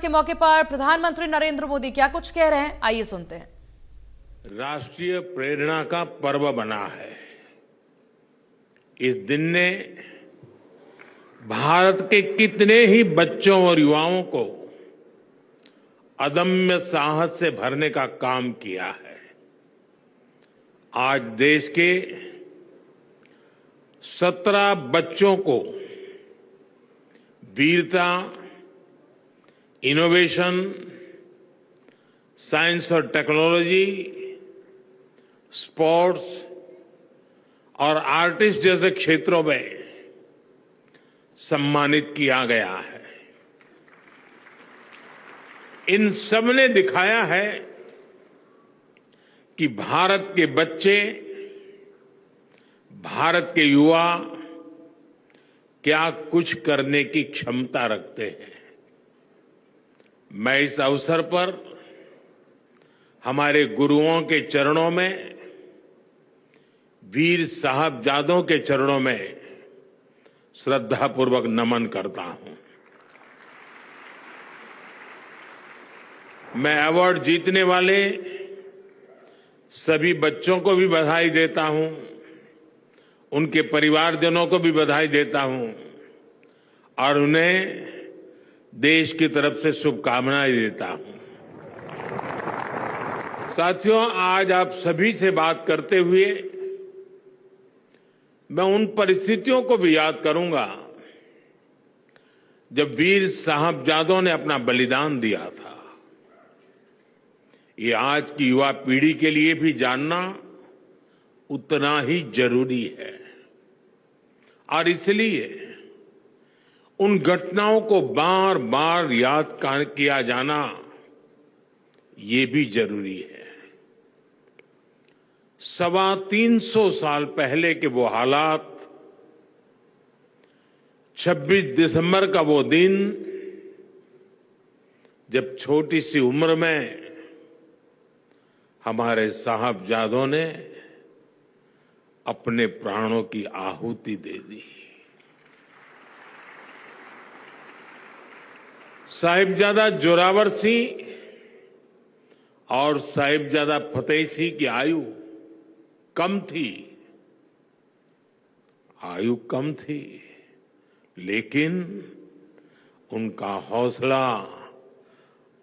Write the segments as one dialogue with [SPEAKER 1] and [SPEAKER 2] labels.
[SPEAKER 1] के मौके पर प्रधानमंत्री नरेंद्र मोदी क्या कुछ कह रहे हैं, आइए सुनते हैं।
[SPEAKER 2] राष्ट्रीय प्रेरणा का पर्व बना है। इस दिन ने भारत के कितने ही बच्चों और युवाओं को अदम्य साहस से भरने का काम किया है। आज देश के 17 बच्चों को वीरता, इनोवेशन, साइंस और टेक्नोलॉजी, स्पोर्ट्स और आर्टिस्ट जैसे क्षेत्रों में सम्मानित किया गया है। इन सब ने दिखाया है कि भारत के बच्चे, भारत के युवा क्या कुछ करने की क्षमता रखते हैं। मैं इस अवसर पर हमारे गुरुओं के चरणों में, वीर साहबजादों के चरणों में श्रद्धापूर्वक नमन करता हूं। मैं अवार्ड जीतने वाले सभी बच्चों को भी बधाई देता हूं, उनके परिवारजनों को भी बधाई देता हूं और उन्हें देश की तरफ से शुभकामनाएं देता हूं। साथियों, आज आप सभी से बात करते हुए मैं उन परिस्थितियों को भी याद करूंगा जब वीर साहबजादों ने अपना बलिदान दिया था। ये आज की युवा पीढ़ी के लिए भी जानना उतना ही जरूरी है और इसलिए उन घटनाओं को बार बार याद किया जाना ये भी जरूरी है। 325 साल पहले के वो हालात, 26 दिसंबर का वो दिन जब छोटी सी उम्र में हमारे साहबजादों ने अपने प्राणों की आहुति दे दी। साहिबजादा जोरावर सिंह और साहिबजादा फतेह सिंह की आयु कम थी, लेकिन उनका हौसला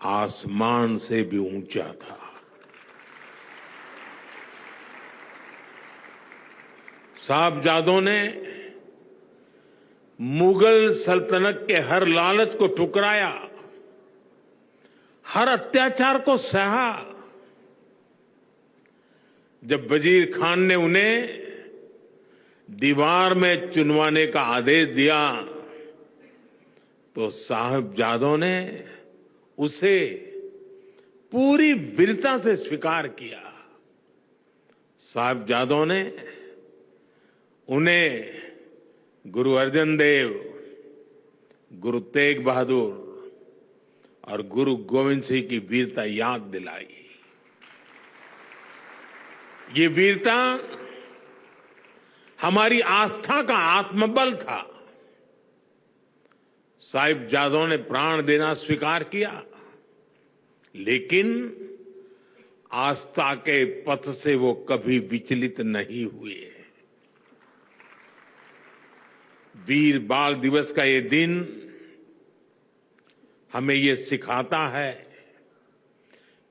[SPEAKER 2] आसमान से भी ऊंचा था। साहबजादों ने मुगल सल्तनत के हर लालच को ठुकराया, हर अत्याचार को सहा। जब वजीर खान ने उन्हें दीवार में चुनवाने का आदेश दिया तो साहबजादों ने उसे पूरी वीरता से स्वीकार किया। साहबजादों ने उन्हें गुरु अर्जन देव, गुरु तेग बहादुर और गुरु गोविंद सिंह की वीरता याद दिलाई। ये वीरता हमारी आस्था का आत्मबल था। साहिबजादों ने प्राण देना स्वीकार किया, लेकिन आस्था के पथ से वो कभी विचलित नहीं हुए। वीर बाल दिवस का ये दिन हमें ये सिखाता है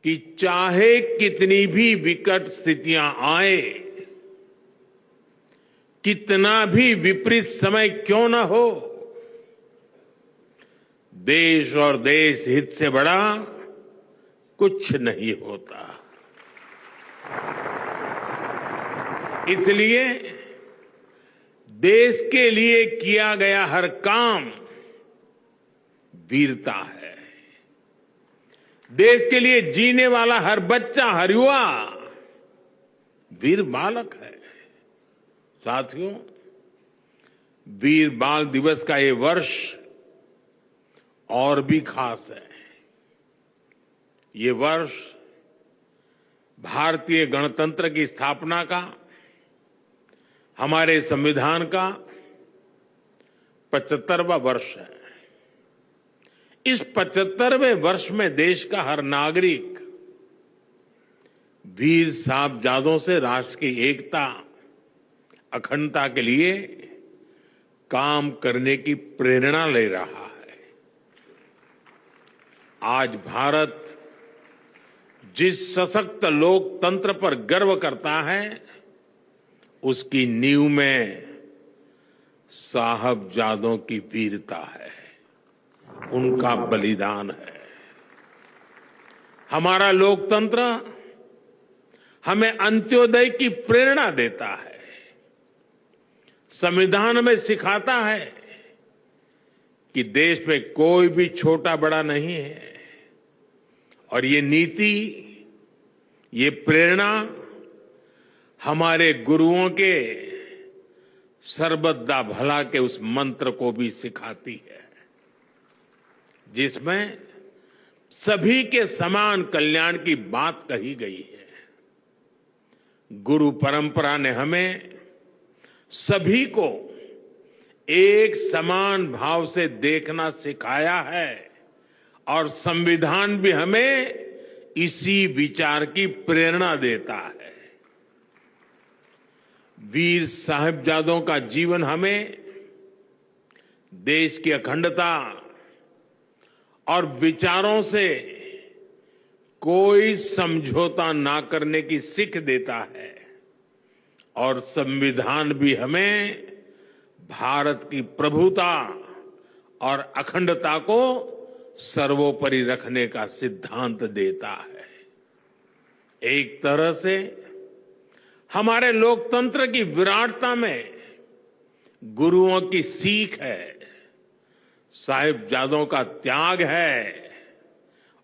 [SPEAKER 2] कि चाहे कितनी भी विकट स्थितियां आए, कितना भी विपरीत समय क्यों न हो, देश और देश हित से बड़ा कुछ नहीं होता। इसलिए देश के लिए किया गया हर काम वीरता है। देश के लिए जीने वाला हर बच्चा, हर युवा वीर बालक है। साथियों, वीर बाल दिवस का ये वर्ष और भी खास है। ये वर्ष भारतीय गणतंत्र की स्थापना का, हमारे संविधान का 75वां वर्ष है। इस 75वें वर्ष में देश का हर नागरिक वीर साहबजादों से राष्ट्र की एकता, अखंडता के लिए काम करने की प्रेरणा ले रहा है। आज भारत जिस सशक्त लोकतंत्र पर गर्व करता है, उसकी नींव में साहबजादों की वीरता है, उनका बलिदान है। हमारा लोकतंत्र हमें अंत्योदय की प्रेरणा देता है, संविधान में सिखाता है कि देश में कोई भी छोटा बड़ा नहीं है, और ये नीति, ये प्रेरणा हमारे गुरुओं के सर्वदा भला के उस मंत्र को भी सिखाती है, जिसमें सभी के समान कल्याण की बात कही गई है। गुरु परंपरा ने हमें सभी को एक समान भाव से देखना सिखाया है, और संविधान भी हमें इसी विचार की प्रेरणा देता है। वीर साहिबजादों का जीवन हमें देश की अखंडता और विचारों से कोई समझौता ना करने की सीख देता है, और संविधान भी हमें भारत की प्रभुता और अखंडता को सर्वोपरि रखने का सिद्धांत देता है। एक तरह से हमारे लोकतंत्र की विराटता में गुरुओं की सीख है, साहिबजादों का त्याग है,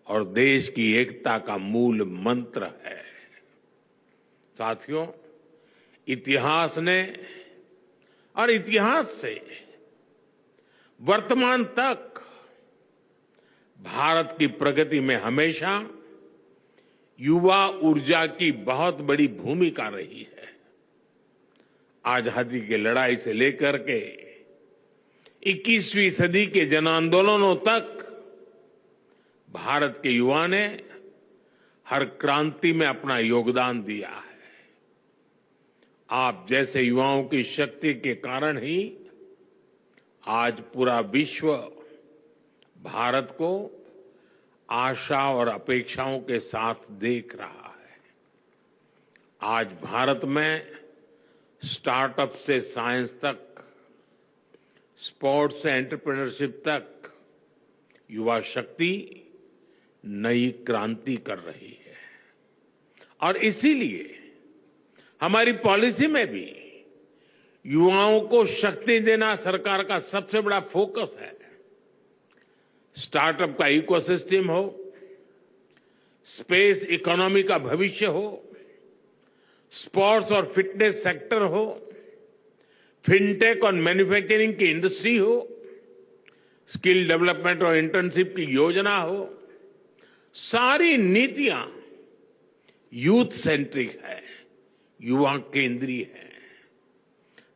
[SPEAKER 2] और देश की एकता का मूल मंत्र है। साथियों, इतिहास ने और इतिहास से वर्तमान तक भारत की प्रगति में हमेशा युवा ऊर्जा की बहुत बड़ी भूमिका रही है। आजादी की लड़ाई से लेकर के 21वीं सदी के जन आंदोलनों तक भारत के युवा ने हर क्रांति में अपना योगदान दिया है। आप जैसे युवाओं की शक्ति के कारण ही आज पूरा विश्व भारत को आशा और अपेक्षाओं के साथ देख रहा है। आज भारत में स्टार्टअप से साइंस तक, स्पोर्ट्स से एंटरप्रेन्योरशिप तक युवा शक्ति नई क्रांति कर रही है, और इसीलिए हमारी पॉलिसी में भी युवाओं को शक्ति देना सरकार का सबसे बड़ा फोकस है। स्टार्टअप का इकोसिस्टम हो, स्पेस इकोनॉमी का भविष्य हो, स्पोर्ट्स और फिटनेस सेक्टर हो, फिनटेक और मैन्युफैक्चरिंग की इंडस्ट्री हो, स्किल डेवलपमेंट और इंटर्नशिप की योजना हो, सारी नीतियां यूथ सेंट्रिक है, युवा केंद्रीय है,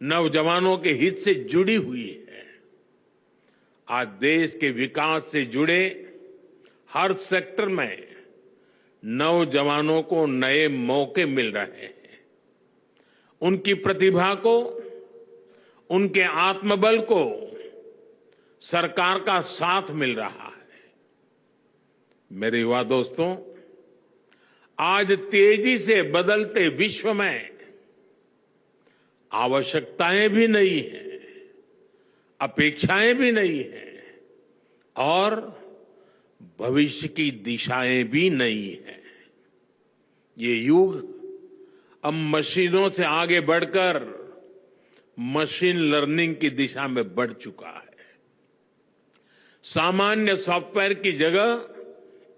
[SPEAKER 2] नौजवानों के हित से जुड़ी हुई है। आज देश के विकास से जुड़े हर सेक्टर में नौजवानों को नए मौके मिल रहे हैं। उनकी प्रतिभा को, उनके आत्मबल को सरकार का साथ मिल रहा है। मेरे युवा दोस्तों, आज तेजी से बदलते विश्व में आवश्यकताएं भी नई हैं, अपेक्षाएं भी नई हैं, और भविष्य की दिशाएं भी नई हैं। ये युग अब मशीनों से आगे बढ़कर मशीन लर्निंग की दिशा में बढ़ चुका है। सामान्य सॉफ्टवेयर की जगह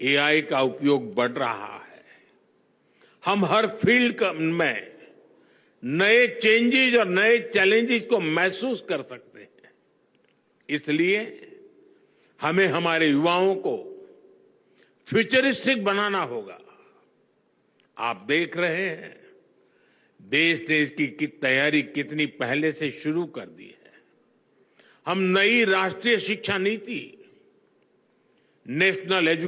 [SPEAKER 2] एआई का उपयोग बढ़ रहा है। हम हर फील्ड में नए चेंजेस और नए चैलेंजेस को महसूस कर सकते हैं। इसलिए हमें हमारे युवाओं को फ्यूचरिस्टिक बनाना होगा। आप देख रहे हैं, देश ने इसकी तैयारी कितनी पहले से शुरू कर दी है। हम नई राष्ट्रीय शिक्षा नीति नेशनल एजुकेशन